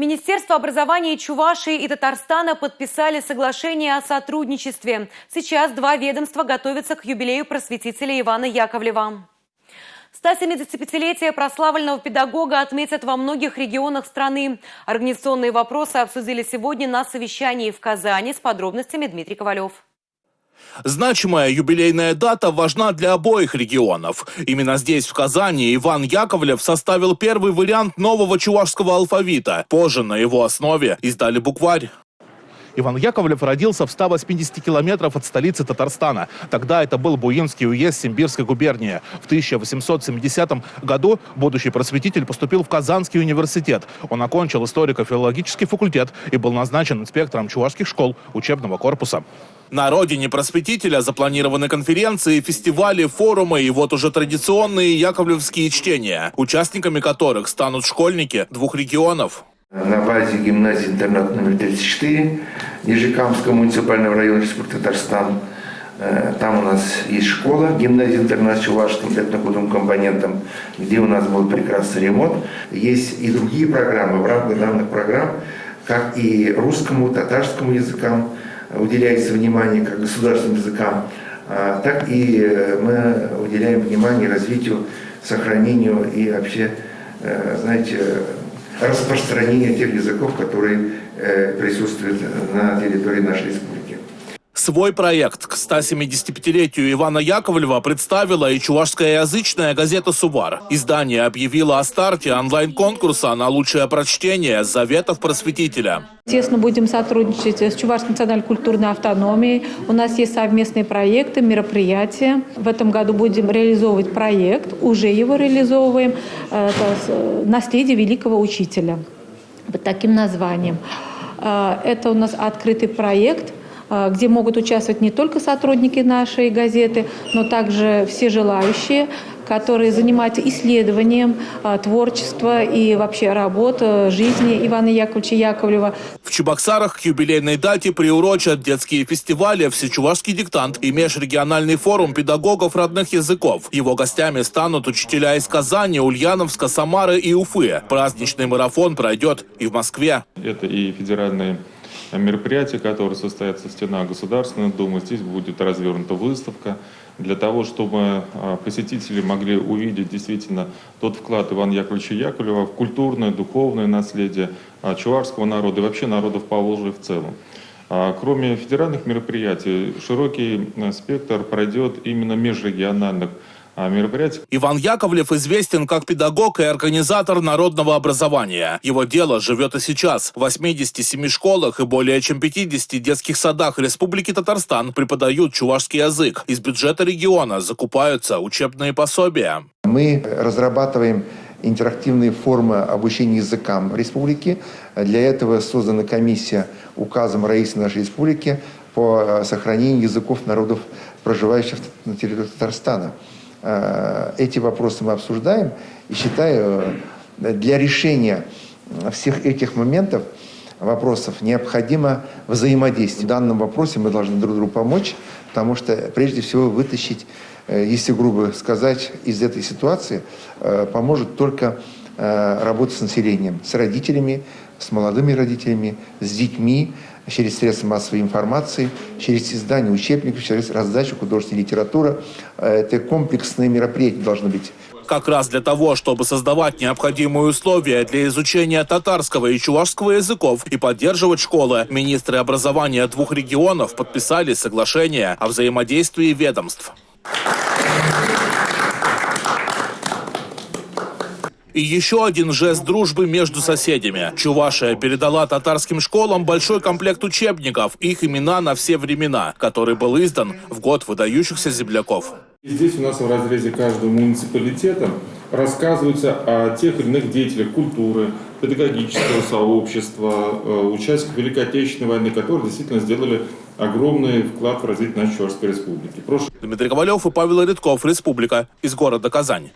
Министерство образования Чувашии и Татарстана подписали соглашение о сотрудничестве. Сейчас два ведомства готовятся к юбилею просветителя Ивана Яковлева. 175-летие прославленного педагога отметят во многих регионах страны. Организационные вопросы обсудили сегодня на совещании в Казани. С подробностями Дмитрий Ковалев. Значимая юбилейная дата важна для обоих регионов. Именно здесь, в Казани, Иван Яковлев составил первый вариант нового чувашского алфавита. Позже на его основе издали букварь. Иван Яковлев родился в 180 километров от столицы Татарстана. Тогда это был Буинский уезд Симбирской губернии. В 1870 году будущий просветитель поступил в Казанский университет. Он окончил историко-филологический факультет и был назначен инспектором чувашских школ учебного корпуса. На родине просветителя запланированы конференции, фестивали, форумы и вот уже традиционные яковлевские чтения, участниками которых станут школьники двух регионов. На базе гимназии-интернат номер 34 Нижекамского муниципального района Республики Татарстан. Там у нас есть школа, гимназия-интернат с чувашским этнокультурным компонентом, где у нас был прекрасный ремонт. Есть и другие программы. В рамках данных программ, как и русскому, татарскому языкам уделяется внимание, как государственным языкам, так и мы уделяем внимание развитию, сохранению и вообще, знаете, распространению тех языков, которые присутствуют на территории нашей республики. Свой проект к 175-летию Ивана Яковлева представила и чувашскоязычная газета «Сувар». Издание объявило о старте онлайн-конкурса на лучшее прочтение заветов просветителя. Тесно будем сотрудничать с Чувашской национальной культурной автономией. У нас есть совместные проекты, мероприятия. В этом году будем реализовывать проект, уже его реализовываем, это «Наследие великого учителя» под таким названием. Это у нас открытый проект, где могут участвовать не только сотрудники нашей газеты, но также все желающие, которые занимаются исследованием творчества и вообще работы жизни Ивана Яковлевича Яковлева. В Чебоксарах к юбилейной дате приурочат детские фестивали «Всечувашский диктант» и межрегиональный форум педагогов родных языков. Его гостями станут учителя из Казани, Ульяновска, Самары и Уфы. Праздничный марафон пройдет и в Москве. Это и федеральные мероприятия, которые состоятся в стенах Государственной Думы. Здесь будет развернута выставка для того, чтобы посетители могли увидеть действительно тот вклад Ивана Яковлевича Яковлева в культурное, духовное наследие чувашского народа и вообще народов Поволжья в целом. Кроме федеральных мероприятий, широкий спектр пройдет именно межрегиональных мероприятий. Иван Яковлев известен как педагог и организатор народного образования. Его дело живет и сейчас. В 87 школах и более чем 50 детских садах Республики Татарстан преподают чувашский язык. Из бюджета региона закупаются учебные пособия. Мы разрабатываем интерактивные формы обучения языкам республики. Для этого создана комиссия указом правительства нашей республики по сохранению языков народов, проживающих на территории Татарстана. Эти вопросы мы обсуждаем, и считаю, для решения всех этих моментов, вопросов, необходимо взаимодействие. В данном вопросе мы должны друг другу помочь, потому что прежде всего вытащить, если грубо сказать, из этой ситуации поможет только работа с населением, с родителями, с молодыми родителями, с детьми, через средства массовой информации, через издание учебников, через раздачу художественной литературы. Это комплексные мероприятия должны быть. Как раз для того, чтобы создавать необходимые условия для изучения татарского и чувашского языков и поддерживать школы, министры образования двух регионов подписали соглашение о взаимодействии ведомств. И еще один жест дружбы между соседями. Чувашия передала татарским школам большой комплект учебников, их имена на все времена, который был издан в год выдающихся земляков. Здесь у нас в разрезе каждого муниципалитета рассказывается о тех или иных деятелях культуры, педагогического сообщества, участников Великой Отечественной войны, которые действительно сделали огромный вклад в развитие нашей Чувашской республики. Дмитрий Ковалев и Павел Редков, Республика, из города Казань.